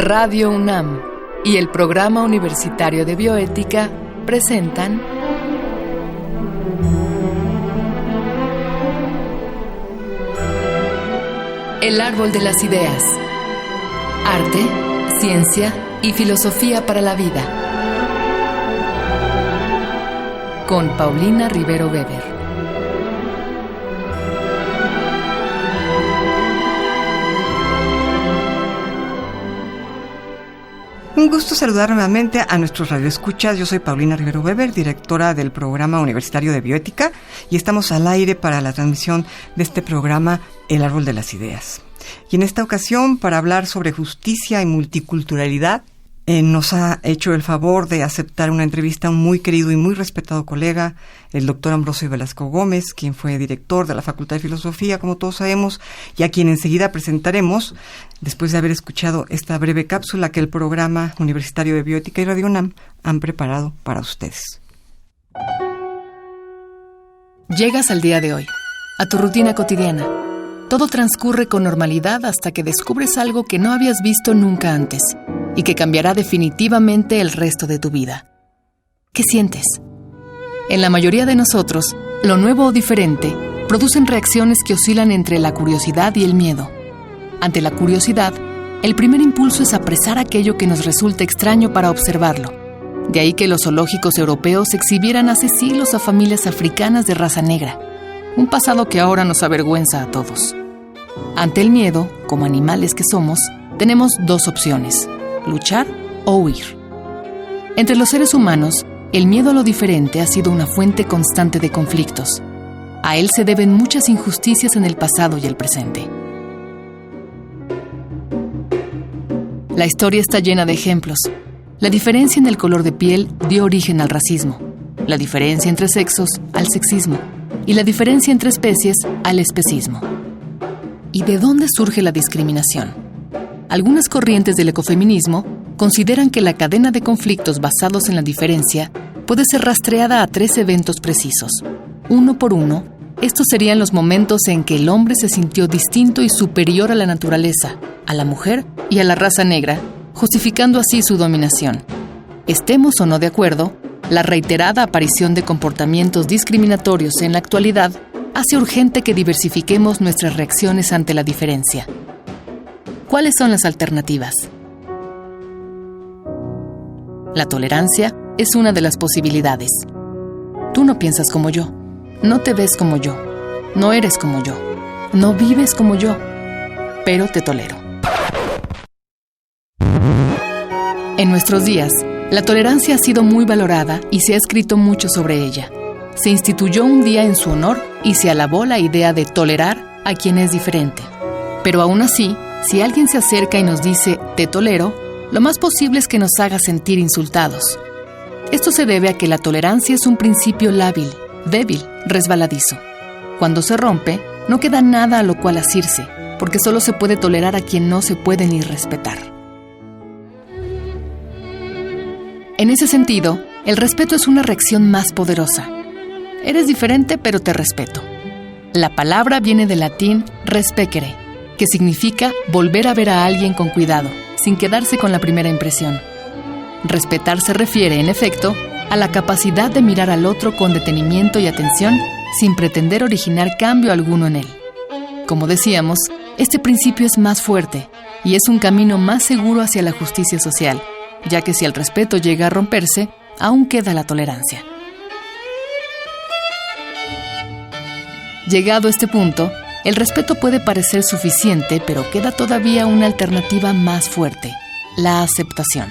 Radio UNAM y el Programa Universitario de Bioética presentan El Árbol de las Ideas. Arte, ciencia y filosofía para la vida. Con Paulina Rivero Weber. Un gusto saludar nuevamente a nuestros radioescuchas. Yo soy Paulina Rivero Weber, directora del Programa Universitario de Bioética, y estamos al aire para la transmisión de este programa El Árbol de las Ideas. Y en esta ocasión, para hablar sobre justicia y multiculturalidad, nos ha hecho el favor de aceptar una entrevista a un muy querido y muy respetado colega, el doctor Ambrosio Velasco Gómez, quien fue director de la Facultad de Filosofía, como todos sabemos, y a quien enseguida presentaremos, después de haber escuchado esta breve cápsula que el Programa Universitario de Bioética y Radio UNAM han preparado para ustedes. Llegas al día de hoy, a tu rutina cotidiana. Todo transcurre con normalidad hasta que descubres algo que no habías visto nunca antes y que cambiará definitivamente el resto de tu vida. ¿Qué sientes? En la mayoría de nosotros, lo nuevo o diferente producen reacciones que oscilan entre la curiosidad y el miedo. Ante la curiosidad, el primer impulso es apresar aquello que nos resulta extraño para observarlo. De ahí que los zoológicos europeos exhibieran hace siglos a familias africanas de raza negra, un pasado que ahora nos avergüenza a todos. Ante el miedo, como animales que somos, tenemos dos opciones: luchar o huir. Entre los seres humanos, el miedo a lo diferente ha sido una fuente constante de conflictos. A él se deben muchas injusticias en el pasado y el presente. La historia está llena de ejemplos. La diferencia en el color de piel dio origen al racismo, la diferencia entre sexos al sexismo y la diferencia entre especies al especismo. ¿Y de dónde surge la discriminación? Algunas corrientes del ecofeminismo consideran que la cadena de conflictos basados en la diferencia puede ser rastreada a 3 eventos precisos. Uno por uno, estos serían los momentos en que el hombre se sintió distinto y superior a la naturaleza, a la mujer y a la raza negra, justificando así su dominación. Estemos o no de acuerdo, la reiterada aparición de comportamientos discriminatorios en la actualidad hace urgente que diversifiquemos nuestras reacciones ante la diferencia. ¿Cuáles son las alternativas? La tolerancia es una de las posibilidades. Tú no piensas como yo, no te ves como yo, no eres como yo, no vives como yo, pero te tolero. En nuestros días, la tolerancia ha sido muy valorada y se ha escrito mucho sobre ella. Se instituyó un día en su honor y se alabó la idea de tolerar a quien es diferente. Pero aún así, si alguien se acerca y nos dice «te tolero», lo más posible es que nos haga sentir insultados. Esto se debe a que la tolerancia es un principio lábil, débil, resbaladizo. Cuando se rompe, no queda nada a lo cual asirse, porque solo se puede tolerar a quien no se puede ni respetar. En ese sentido, el respeto es una reacción más poderosa. Eres diferente, pero te respeto. La palabra viene del latín respecere, que significa volver a ver a alguien con cuidado, sin quedarse con la primera impresión. Respetar se refiere, en efecto, a la capacidad de mirar al otro con detenimiento y atención, sin pretender originar cambio alguno en él. Como decíamos, este principio es más fuerte y es un camino más seguro hacia la justicia social, ya que si el respeto llega a romperse, aún queda la tolerancia. Llegado a este punto, el respeto puede parecer suficiente, pero queda todavía una alternativa más fuerte: la aceptación.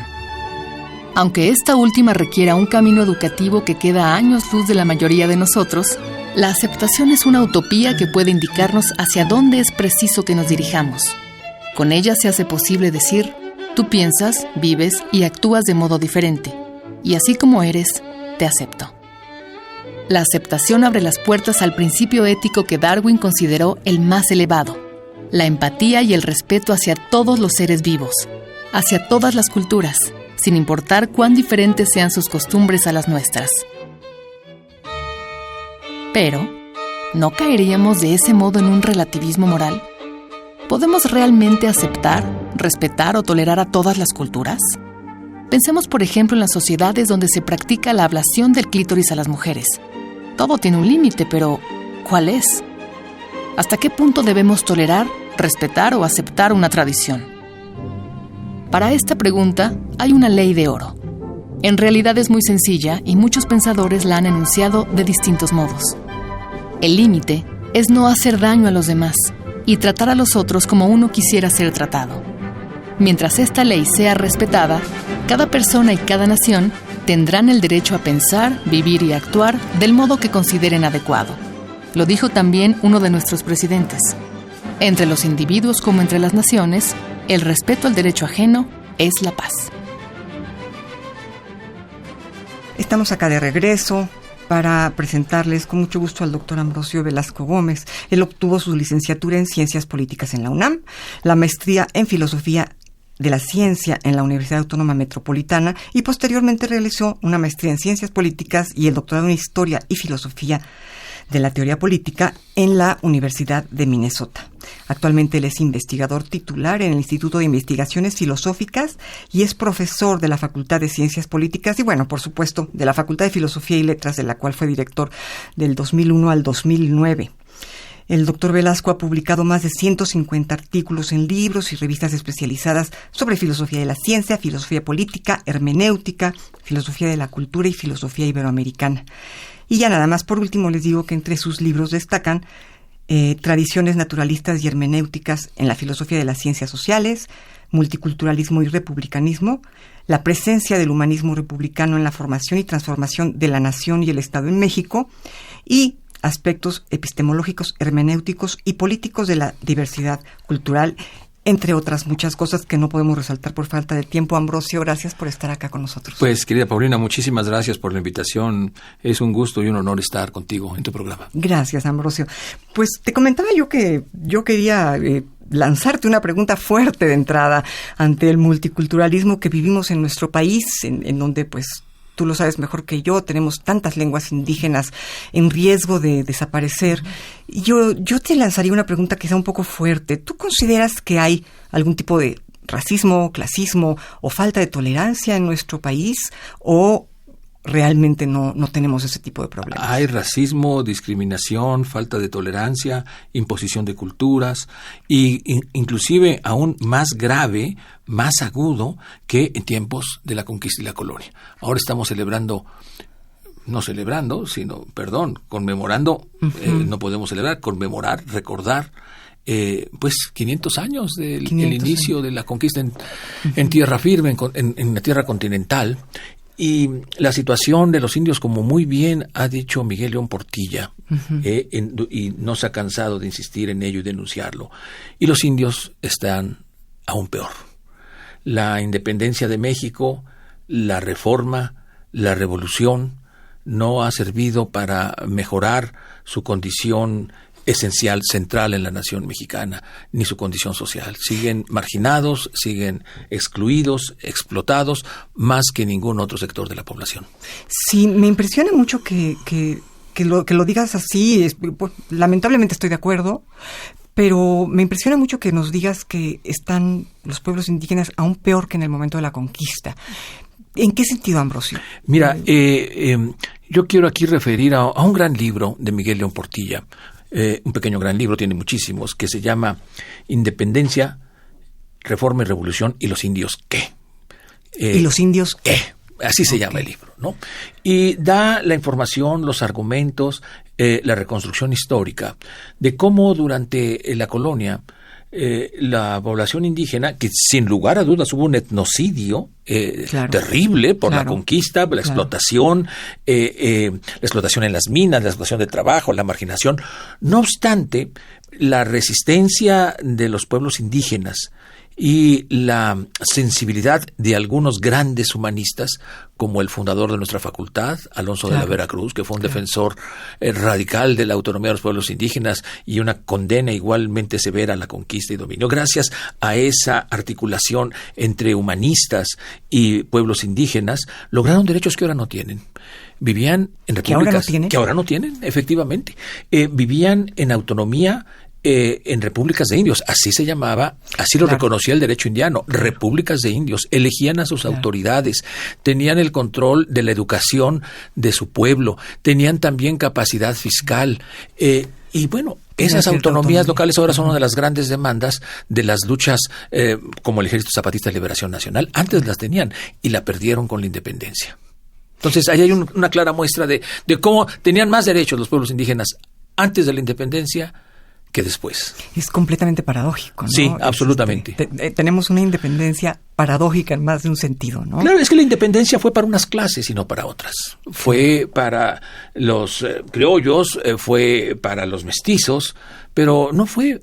Aunque esta última requiera un camino educativo que queda a años luz de la mayoría de nosotros, la aceptación es una utopía que puede indicarnos hacia dónde es preciso que nos dirijamos. Con ella se hace posible decir: tú piensas, vives y actúas de modo diferente, y así como eres, te acepto. La aceptación abre las puertas al principio ético que Darwin consideró el más elevado: la empatía y el respeto hacia todos los seres vivos, hacia todas las culturas, sin importar cuán diferentes sean sus costumbres a las nuestras. Pero, ¿no caeríamos de ese modo en un relativismo moral? ¿Podemos realmente aceptar respetar o tolerar a todas las culturas? Pensemos, por ejemplo, en las sociedades donde se practica la ablación del clítoris a las mujeres. Todo tiene un límite, pero ¿cuál es? ¿Hasta qué punto debemos tolerar, respetar o aceptar una tradición? Para esta pregunta hay una ley de oro. En realidad es muy sencilla y muchos pensadores la han enunciado de distintos modos. El límite es no hacer daño a los demás y tratar a los otros como uno quisiera ser tratado. Mientras esta ley sea respetada, cada persona y cada nación tendrán el derecho a pensar, vivir y actuar del modo que consideren adecuado. Lo dijo también uno de nuestros presidentes. Entre los individuos como entre las naciones, el respeto al derecho ajeno es la paz. Estamos acá de regreso para presentarles con mucho gusto al doctor Ambrosio Velasco Gómez. Él obtuvo su licenciatura en Ciencias Políticas en la UNAM, la maestría en Filosofía de la Ciencia en la Universidad Autónoma Metropolitana y posteriormente realizó una maestría en Ciencias Políticas y el doctorado en Historia y Filosofía de la Teoría Política en la Universidad de Minnesota. Actualmente él es investigador titular en el Instituto de Investigaciones Filosóficas y es profesor de la Facultad de Ciencias Políticas y, bueno, por supuesto, de la Facultad de Filosofía y Letras, de la cual fue director del 2001 al 2009. El doctor Velasco ha publicado más de 150 artículos en libros y revistas especializadas sobre filosofía de la ciencia, filosofía política, hermenéutica, filosofía de la cultura y filosofía iberoamericana. Y ya nada más, por último, les digo que entre sus libros destacan Tradiciones naturalistas y hermenéuticas en la filosofía de las ciencias sociales, Multiculturalismo y republicanismo, La presencia del humanismo republicano en la formación y transformación de la nación y el Estado en México, y Aspectos epistemológicos, hermenéuticos y políticos de la diversidad cultural, entre otras muchas cosas que no podemos resaltar por falta de tiempo. Ambrosio, gracias por estar acá con nosotros. Pues, querida Paulina, muchísimas gracias por la invitación. Es un gusto y un honor estar contigo en tu programa. Gracias, Ambrosio. Pues te comentaba yo que yo quería lanzarte una pregunta fuerte de entrada ante el multiculturalismo que vivimos en nuestro país, en donde, pues, tú lo sabes mejor que yo, tenemos tantas lenguas indígenas en riesgo de desaparecer. Yo te lanzaría una pregunta quizá un poco fuerte. ¿Tú consideras que hay algún tipo de racismo, clasismo o falta de tolerancia en nuestro país, o realmente no tenemos ese tipo de problemas? Hay racismo, discriminación, falta de tolerancia, imposición de culturas y inclusive aún más grave, más agudo que en tiempos de la conquista y la colonia. Ahora estamos conmemorando, no podemos celebrar, conmemorar, recordar, pues 500 años del el inicio de la conquista en tierra firme, en la tierra continental. Y la situación de los indios, como muy bien ha dicho Miguel León Portilla, y no se ha cansado de insistir en ello y denunciarlo, y los indios están aún peor. La independencia de México, la reforma, la revolución, no ha servido para mejorar su condición esencial, central en la nación mexicana, ni su condición social. Siguen marginados, siguen excluidos, explotados, más que ningún otro sector de la población. Sí, me impresiona mucho que lo digas así. Pues, lamentablemente estoy de acuerdo, pero me impresiona mucho que nos digas que están los pueblos indígenas aún peor que en el momento de la conquista. ¿En qué sentido, Ambrosio? Mira, yo quiero aquí referir a un gran libro de Miguel León Portilla, un pequeño gran libro, tiene muchísimos, que se llama Independencia, Reforma y Revolución y los indios ¿qué? ¿Y los indios qué? Así se llama el libro, ¿no? Y da la información, los argumentos, la reconstrucción histórica de cómo durante la colonia la población indígena, que sin lugar a dudas hubo un etnocidio terrible por la conquista, la explotación, la explotación en las minas, la explotación de trabajo, la marginación. No obstante, la resistencia de los pueblos indígenas y la sensibilidad de algunos grandes humanistas, como el fundador de nuestra facultad, Alonso de la Vera Cruz, que fue un defensor radical de la autonomía de los pueblos indígenas y una condena igualmente severa a la conquista y dominio. Gracias a esa articulación entre humanistas y pueblos indígenas, lograron derechos que ahora no tienen. Vivían en repúblicas que ahora no tienen, efectivamente. Vivían en autonomía en repúblicas de indios, así se llamaba, así lo reconocía el derecho indiano, repúblicas de indios, elegían a sus autoridades, tenían el control de la educación de su pueblo, tenían también capacidad fiscal, y bueno, esas autonomías locales ahora son una de las grandes demandas de las luchas como el Ejército Zapatista de Liberación Nacional. Antes las tenían y la perdieron con la independencia. Entonces, ahí hay una clara muestra de cómo tenían más derechos los pueblos indígenas antes de la independencia que después. Es completamente paradójico, ¿no? Sí, absolutamente. Tenemos una independencia paradójica en más de un sentido, ¿no? Claro, es que la independencia fue para unas clases y no para otras. Fue para los criollos, fue para los mestizos, pero no fue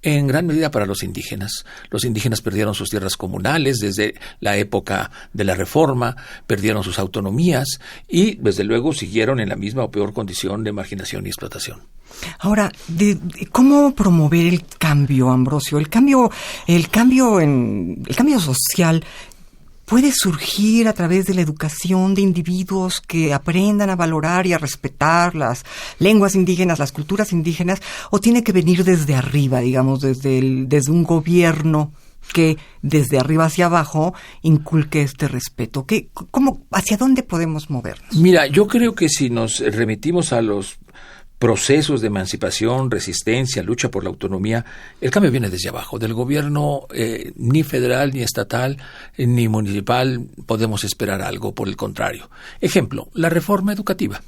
en gran medida para los indígenas. Los indígenas perdieron sus tierras comunales desde la época de la Reforma, perdieron sus autonomías y, desde luego, siguieron en la misma o peor condición de marginación y explotación. Ahora, ¿cómo promover el cambio, Ambrosio? El cambio social puede surgir a través de la educación de individuos que aprendan a valorar y a respetar las lenguas indígenas, las culturas indígenas, o tiene que venir desde arriba, digamos, desde un gobierno que desde arriba hacia abajo inculque este respeto? ¿Hacia dónde podemos movernos? Mira, yo creo que si nos remitimos a los procesos de emancipación, resistencia, lucha por la autonomía, el cambio viene desde abajo. Del gobierno ni federal, ni estatal, ni municipal podemos esperar algo, por el contrario. Ejemplo, la reforma educativa.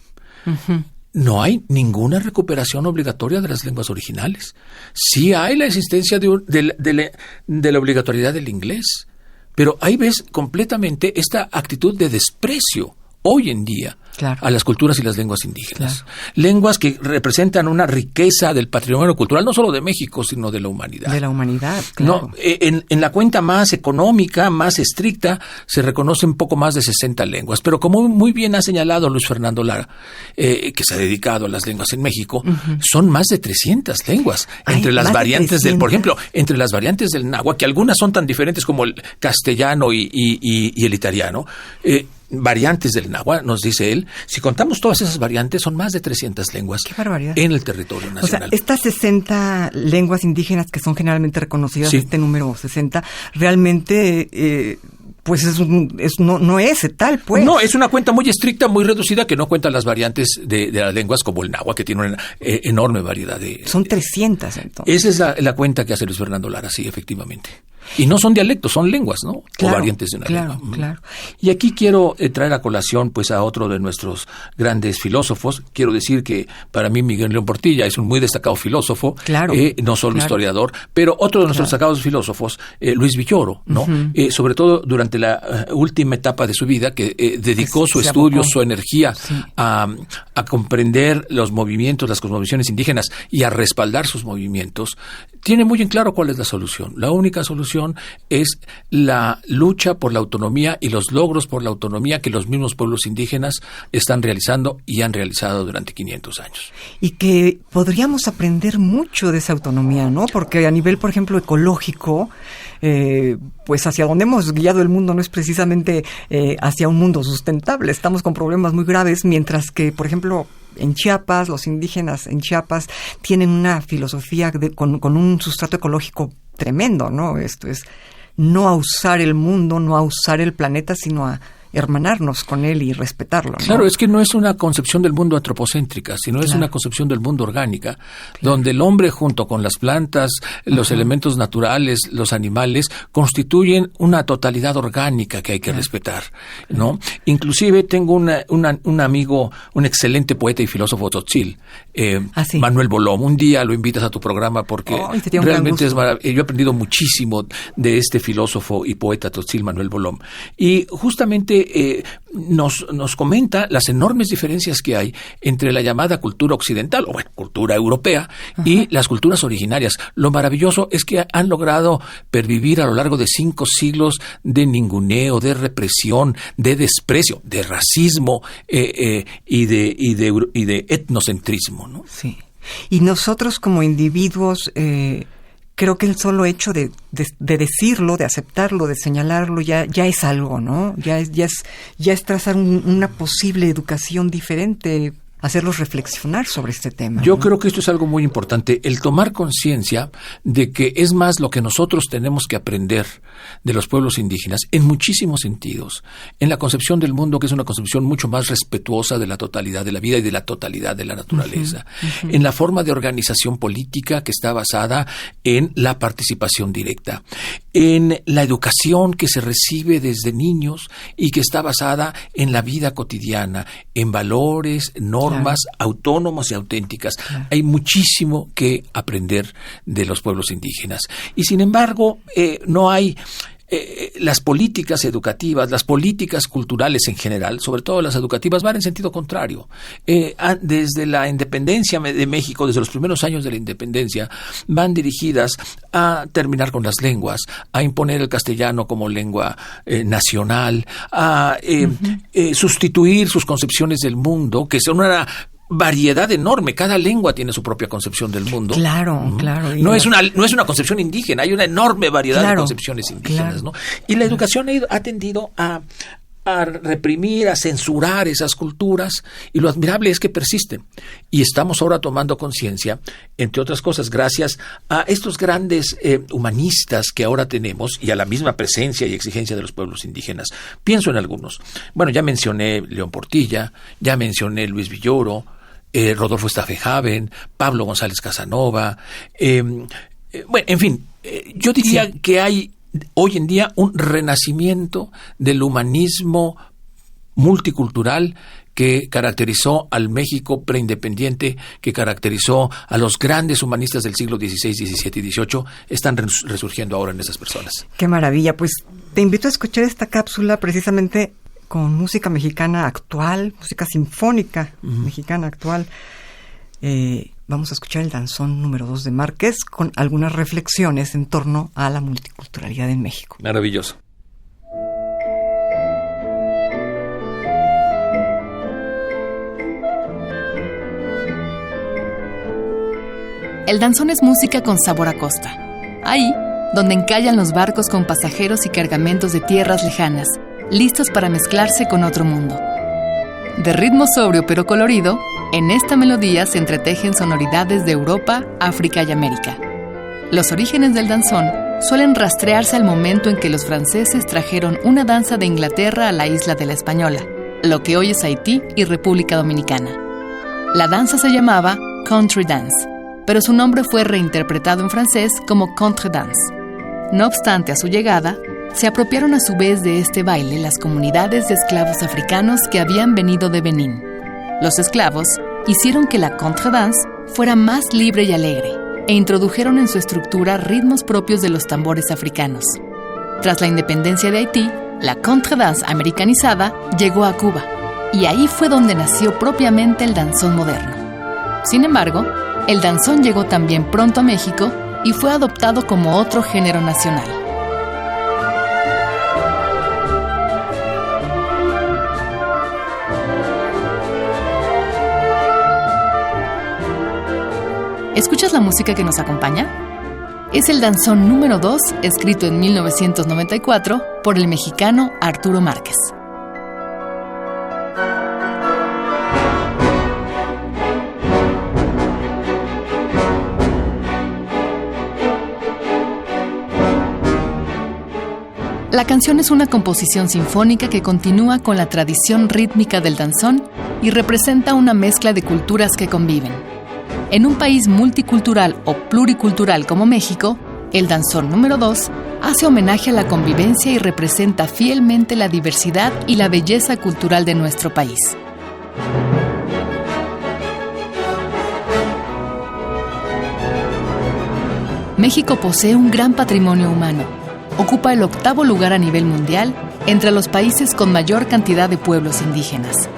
Uh-huh. No hay ninguna recuperación obligatoria de las lenguas originales. Sí hay la existencia de la obligatoriedad del inglés, pero ahí ves completamente esta actitud de desprecio hoy en día a las culturas y las lenguas indígenas. Claro. Lenguas que representan una riqueza del patrimonio cultural, no solo de México, sino de la humanidad. De la humanidad, claro. No, en la cuenta más económica, más estricta, se reconocen poco más de 60 lenguas. Pero como muy bien ha señalado Luis Fernando Lara, que se ha dedicado a las lenguas en México, uh-huh, son más de 300 lenguas. Entre las variantes por ejemplo, entre las variantes del náhuatl, que algunas son tan diferentes como el castellano y el italiano, variantes del náhuatl, nos dice él. Si contamos todas esas variantes, son más de 300 lenguas. ¡Qué barbaridad! En el territorio nacional. O sea, estas 60 lenguas indígenas que son generalmente reconocidas, sí, este número 60, realmente pues no es tal, pues. No, es una cuenta muy estricta, muy reducida, que no cuenta las variantes de las lenguas como el náhuatl, que tiene una enorme variedad de... Son 300, entonces. Esa es la cuenta que hace Luis Fernando Lara, sí, efectivamente. Y no son dialectos, son lenguas, ¿no? Claro, o variantes de una lengua. Claro. Y aquí quiero traer a colación pues a otro de nuestros grandes filósofos. Quiero decir que para mí Miguel León Portilla es un muy destacado filósofo, no solo historiador, pero otro de nuestros destacados filósofos, Luis Villoro, ¿no? Uh-huh. Sobre todo durante la última etapa de su vida, que dedicó su estudio, su energía a comprender los movimientos, las cosmovisiones indígenas y a respaldar sus movimientos, tiene muy en claro cuál es la solución. La única solución es la lucha por la autonomía y los logros por la autonomía que los mismos pueblos indígenas están realizando y han realizado durante 500 años. Y que podríamos aprender mucho de esa autonomía, ¿no? Porque a nivel, por ejemplo, ecológico, pues hacia donde hemos guiado el mundo no es precisamente hacia un mundo sustentable. Estamos con problemas muy graves, mientras que, por ejemplo, en Chiapas, los indígenas en Chiapas tienen una filosofía con un sustrato ecológico tremendo, ¿no? Esto es no a usar el mundo, no a usar el planeta, sino a hermanarnos con él y respetarlo, ¿no? Claro, es que no es una concepción del mundo antropocéntrica, sino es una concepción del mundo orgánica, donde el hombre junto con las plantas, los elementos naturales, los animales, constituyen una totalidad orgánica que hay que respetar, ¿no? Inclusive tengo un amigo, un excelente poeta y filósofo tzotzil, Manuel Bolom. Un día lo invitas a tu programa porque realmente es maravilloso. Yo he aprendido muchísimo de este filósofo y poeta tzotzil, Manuel Bolom. Y justamente nos comenta las enormes diferencias que hay entre la llamada cultura occidental, o cultura europea, y las culturas originarias. Lo maravilloso es que han logrado pervivir a lo largo de 5 siglos de ninguneo, de represión, de desprecio, de racismo y de etnocentrismo, ¿no? Sí. Y nosotros como individuos, creo que el solo hecho de decirlo, de aceptarlo, de señalarlo, ya es algo, ¿no? Ya es trazar una posible educación diferente hacerlos reflexionar sobre este tema. Yo creo que esto es algo muy importante, el tomar conciencia de que es más lo que nosotros tenemos que aprender de los pueblos indígenas en muchísimos sentidos. En la concepción del mundo, que es una concepción mucho más respetuosa de la totalidad de la vida y de la totalidad de la naturaleza. En la forma de organización política que está basada en la participación directa. En la educación que se recibe desde niños y que está basada en la vida cotidiana, en valores, normas autónomas y auténticas. Hay muchísimo que aprender de los pueblos indígenas. Y sin embargo, no hay las políticas educativas, las políticas culturales en general, sobre todo las educativas, van en sentido contrario. Desde la independencia de México, desde los primeros años de la independencia, van dirigidas a terminar con las lenguas, a imponer el castellano como lengua nacional, a sustituir sus concepciones del mundo, que son una variedad enorme. Cada lengua tiene su propia concepción del mundo. Claro. No es una concepción indígena, hay una enorme variedad de concepciones indígenas, ¿no? Y la educación ha tendido a reprimir, a censurar esas culturas, y lo admirable es que persisten. Y estamos ahora tomando conciencia, entre otras cosas, gracias a estos grandes humanistas que ahora tenemos y a la misma presencia y exigencia de los pueblos indígenas. Pienso en algunos. Bueno, ya mencioné León Portilla, ya mencioné Luis Villoro, Rodolfo Staffehaven, Pablo González Casanova. Bueno, en fin, yo diría que hay hoy en día un renacimiento del humanismo multicultural que caracterizó al México preindependiente, que caracterizó a los grandes humanistas del siglo XVI, XVII y XVIII, están resurgiendo ahora en esas personas. ¡Qué maravilla! Pues te invito a escuchar esta cápsula precisamente con música mexicana actual, música sinfónica mexicana actual. Vamos a escuchar el danzón número 2 de Márquez con algunas reflexiones en torno a la multiculturalidad en México. Maravilloso. El danzón es música con sabor a costa. Ahí, donde encallan los barcos con pasajeros y cargamentos de tierras lejanas, listos para mezclarse con otro mundo. De ritmo sobrio pero colorido, en esta melodía se entretejen sonoridades de Europa, África y América. Los orígenes del danzón suelen rastrearse al momento en que los franceses trajeron una danza de Inglaterra a la isla de La Española, lo que hoy es Haití y República Dominicana. La danza se llamaba country dance, pero su nombre fue reinterpretado en francés como contredance. No obstante, a su llegada, se apropiaron a su vez de este baile las comunidades de esclavos africanos que habían venido de Benín. Los esclavos hicieron que la contredance fuera más libre y alegre e introdujeron en su estructura ritmos propios de los tambores africanos. Tras la independencia de Haití, la contredance americanizada llegó a Cuba, y ahí fue donde nació propiamente el danzón moderno. Sin embargo, el danzón llegó también pronto a México y fue adoptado como otro género nacional. ¿Escuchas la música que nos acompaña? Es el danzón número 2, escrito en 1994 por el mexicano Arturo Márquez. La canción es una composición sinfónica que continúa con la tradición rítmica del danzón y representa una mezcla de culturas que conviven. En un país multicultural o pluricultural como México, el danzón número 2 hace homenaje a la convivencia y representa fielmente la diversidad y la belleza cultural de nuestro país. México posee un gran patrimonio humano. Ocupa el 8º lugar a nivel mundial entre los países con mayor cantidad de pueblos indígenas.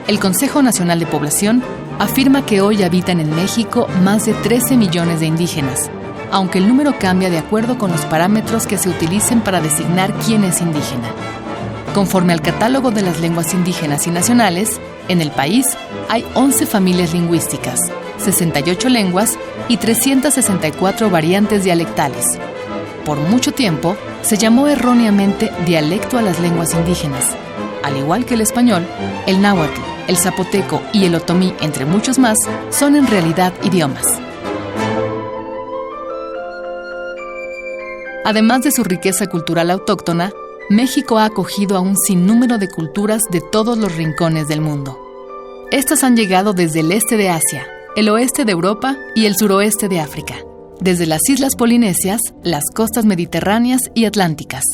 El Consejo Nacional de Población afirma que hoy habitan en México más de 13 millones de indígenas, aunque el número cambia de acuerdo con los parámetros que se utilicen para designar quién es indígena. Conforme al catálogo de las lenguas indígenas y nacionales, en el país hay 11 familias lingüísticas, 68 lenguas y 364 variantes dialectales. Por mucho tiempo, se llamó erróneamente dialecto a las lenguas indígenas. Al igual que el español, el náhuatl, el zapoteco y el otomí, entre muchos más, son en realidad idiomas. Además de su riqueza cultural autóctona, México ha acogido a un sinnúmero de culturas de todos los rincones del mundo. Estas han llegado desde el este de Asia, el oeste de Europa y el suroeste de África, desde las islas polinesias, las costas mediterráneas y atlánticas.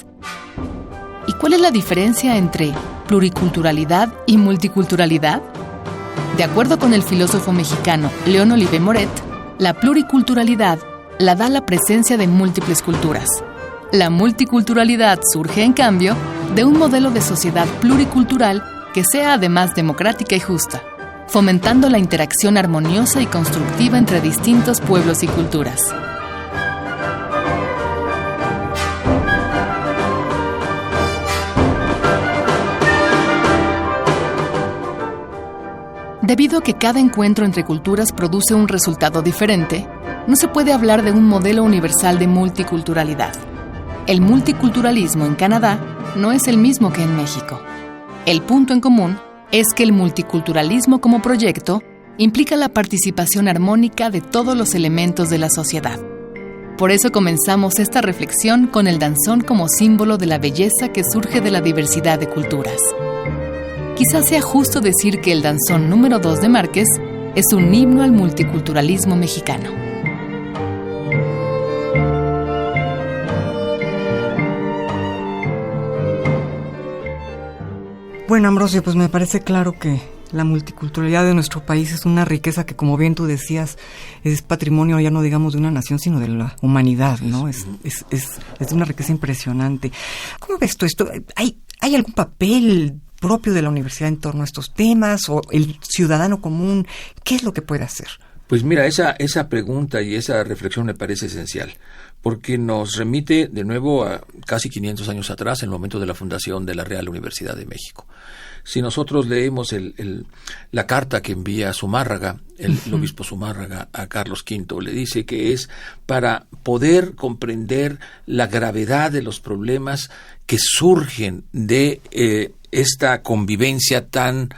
¿Y cuál es la diferencia entre pluriculturalidad y multiculturalidad? De acuerdo con el filósofo mexicano León Olivé Moret, la pluriculturalidad la da la presencia de múltiples culturas. La multiculturalidad surge, en cambio, de un modelo de sociedad pluricultural que sea además democrática y justa, fomentando la interacción armoniosa y constructiva entre distintos pueblos y culturas. Debido a que cada encuentro entre culturas produce un resultado diferente, no se puede hablar de un modelo universal de multiculturalidad. El multiculturalismo en Canadá no es el mismo que en México. El punto en común es que el multiculturalismo como proyecto implica la participación armónica de todos los elementos de la sociedad. Por eso comenzamos esta reflexión con el danzón como símbolo de la belleza que surge de la diversidad de culturas. Quizás sea justo decir que el danzón número 2 de Márquez es un himno al multiculturalismo mexicano. Bueno, Ambrosio, pues me parece claro que la multiculturalidad de nuestro país es una riqueza que, como bien tú decías, es patrimonio ya no digamos de una nación, sino de la humanidad, ¿no? Es una riqueza impresionante. ¿Cómo ves tú esto? ¿Hay algún papel propio de la universidad en torno a estos temas, o el ciudadano común? ¿Qué es lo que puede hacer? Pues mira, esa pregunta y esa reflexión me parece esencial, porque nos remite de nuevo a casi 500 años atrás, en el momento de la fundación de la Real Universidad de México. Si nosotros leemos la carta que envía Zumárraga, el obispo Zumárraga, a Carlos V, le dice que es para poder comprender la gravedad de los problemas que surgen de esta convivencia tan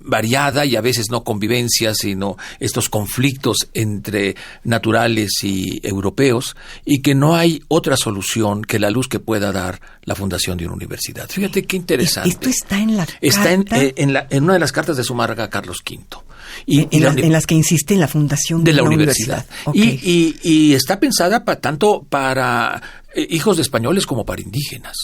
variada, y a veces no convivencia, sino estos conflictos entre naturales y europeos, y que no hay otra solución que la luz que pueda dar la fundación de una universidad. Fíjate qué interesante. Esto está en la carta. Está en una de las cartas de Zumárraga a Carlos V. En las que insiste en la fundación de la universidad. Okay. Y está pensada tanto para hijos de españoles como para indígenas.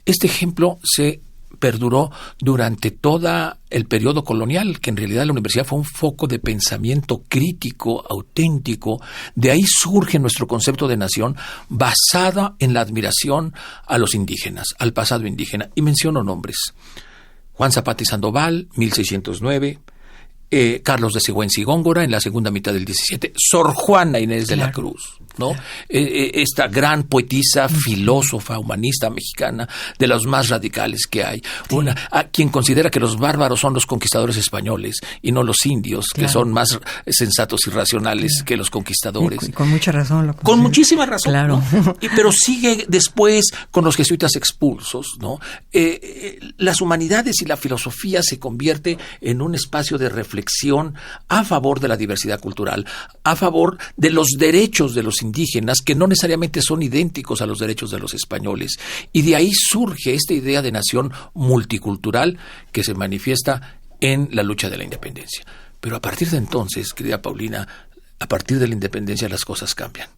Este ejemplo se perduró durante todo el periodo colonial, que en realidad la universidad fue un foco de pensamiento crítico, auténtico. De ahí surge nuestro concepto de nación basada en la admiración a los indígenas, al pasado indígena. Y menciono nombres: Juan Zapata y Sandoval, 1609, Carlos de Sigüenza y Góngora en la segunda mitad del 17, Sor Juana Inés de la Cruz, ¿no? Esta gran poetisa, filósofa, humanista mexicana, de los más radicales que hay. A quien considera que los bárbaros son los conquistadores españoles y no los indios, que son más sensatos y racionales que los conquistadores. Y con mucha razón. Con muchísima razón, claro. ¿no? Pero sigue después con los jesuitas expulsos, ¿no? Las humanidades y la filosofía se convierte en un espacio de reflexión a favor de la diversidad cultural, a favor de los derechos de los indígenas, que no necesariamente son idénticos a los derechos de los españoles. Y de ahí surge esta idea de nación multicultural que se manifiesta en la lucha de la independencia. Pero a partir de entonces, querida Paulina, a partir de la independencia las cosas cambian.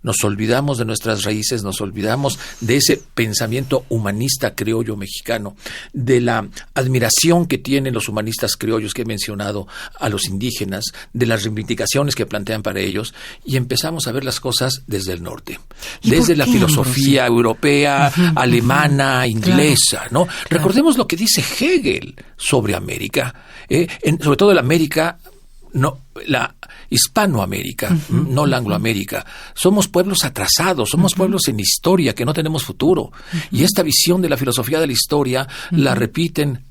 Nos olvidamos de nuestras raíces, nos olvidamos de ese pensamiento humanista criollo mexicano, de la admiración que tienen los humanistas criollos que he mencionado a los indígenas, de las reivindicaciones que plantean para ellos, y empezamos a ver las cosas desde el norte, desde la filosofía europea, alemana, inglesa, ¿no? Claro. Recordemos lo que dice Hegel sobre América, sobre todo la América la Hispanoamérica, no la Angloamérica. Somos pueblos atrasados, somos pueblos en historia que no tenemos futuro. Y esta visión de la filosofía de la historia la repiten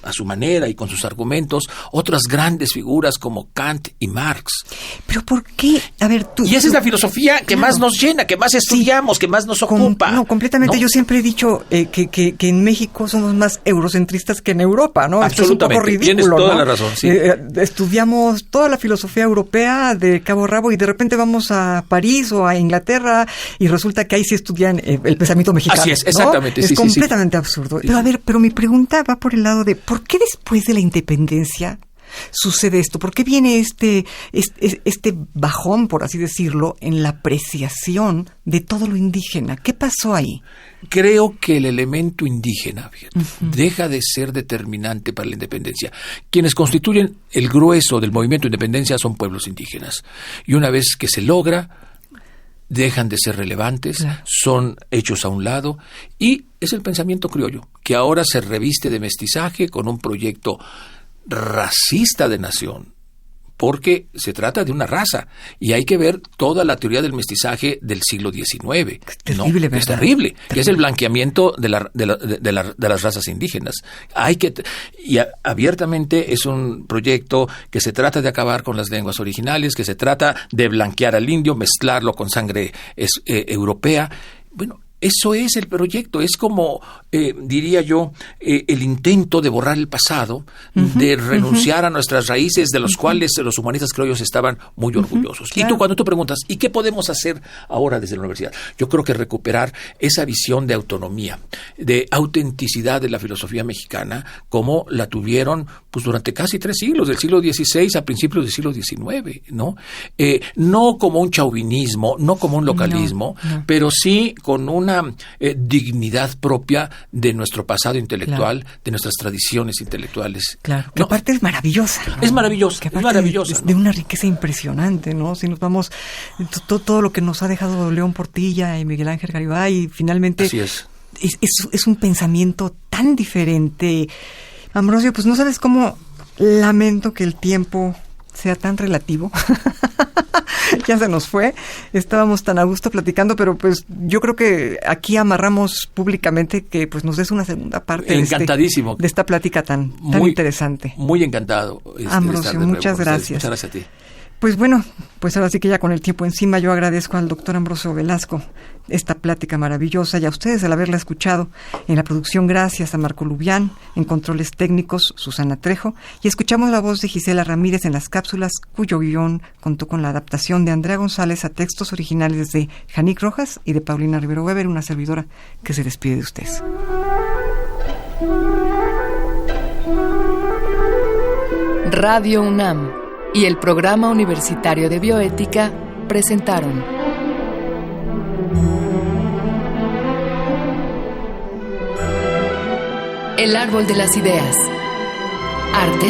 a su manera y con sus argumentos otras grandes figuras como Kant y Marx. ¿Pero por qué? A ver, y esa es la filosofía que más nos llena, que más estudiamos, que más nos ocupa. No, completamente. ¿No? Yo siempre he dicho que en México somos más eurocentristas que en Europa, ¿no? Absolutamente. Esto es un poco ridículo, tienes toda ¿no? la razón, sí. Estudiamos toda la filosofía europea de cabo a rabo y de repente vamos a París o a Inglaterra y resulta que ahí sí estudian el pensamiento mexicano. Así es, exactamente. ¿No? Sí, es completamente absurdo. Sí, pero a ver, pero mi pregunta va por el lado de ¿por qué después de la independencia sucede esto? ¿Por qué viene este bajón, por así decirlo, en la apreciación de todo lo indígena? ¿Qué pasó ahí? Creo que el elemento indígena deja de ser determinante para la independencia. Quienes constituyen el grueso del movimiento de independencia son pueblos indígenas. Y una vez que se logra, dejan de ser relevantes, claro, son hechos a un lado, y es el pensamiento criollo, que ahora se reviste de mestizaje con un proyecto racista de nación, porque se trata de una raza, y hay que ver toda la teoría del mestizaje del siglo XIX. Terrible, ¿verdad? Es terrible, que es el blanqueamiento de las razas indígenas. Y abiertamente es un proyecto que se trata de acabar con las lenguas originales, que se trata de blanquear al indio, mezclarlo con sangre europea. Bueno, eso es el proyecto, es como, diría yo, el intento de borrar el pasado, de renunciar a nuestras raíces, de los cuales los humanistas criollos estaban muy orgullosos. Claro. Y cuando tú preguntas, ¿y qué podemos hacer ahora desde la universidad? Yo creo que recuperar esa visión de autonomía, de autenticidad de la filosofía mexicana, como la tuvieron pues durante casi 3 siglos, del siglo XVI a principios del siglo XIX, ¿no? No como un chauvinismo, no como un localismo, no. Pero sí con una dignidad propia de nuestro pasado intelectual, claro, de nuestras tradiciones intelectuales. Claro, que aparte es maravillosa, ¿no? Es maravillosa, es maravillosa. De una riqueza impresionante, ¿no? Si nos vamos, todo lo que nos ha dejado León Portilla y Miguel Ángel Garibay, y finalmente así es un pensamiento tan diferente. Ambrosio, pues no sabes cómo lamento que el tiempo sea tan relativo. Ya se nos fue, estábamos tan a gusto platicando, pero pues yo creo que aquí amarramos públicamente que pues nos des una segunda parte encantadísimo de esta plática tan interesante. Muy encantado. Ambrosio, muchas gracias. Muchas gracias a ti. Pues bueno, pues ahora sí que ya con el tiempo encima, yo agradezco al doctor Ambrosio Velasco esta plática maravillosa y a ustedes al haberla escuchado. En la producción, gracias a Marco Lubián, en controles técnicos, Susana Trejo, y escuchamos la voz de Gisela Ramírez en las cápsulas, cuyo guión contó con la adaptación de Andrea González a textos originales de Janik Rojas y de Paulina Rivero Weber, una servidora que se despide de ustedes. Radio UNAM y el Programa Universitario de Bioética presentaron El Árbol de las Ideas. Arte,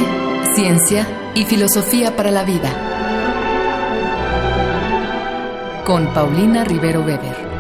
ciencia y filosofía para la vida. Con Paulina Rivero Weber.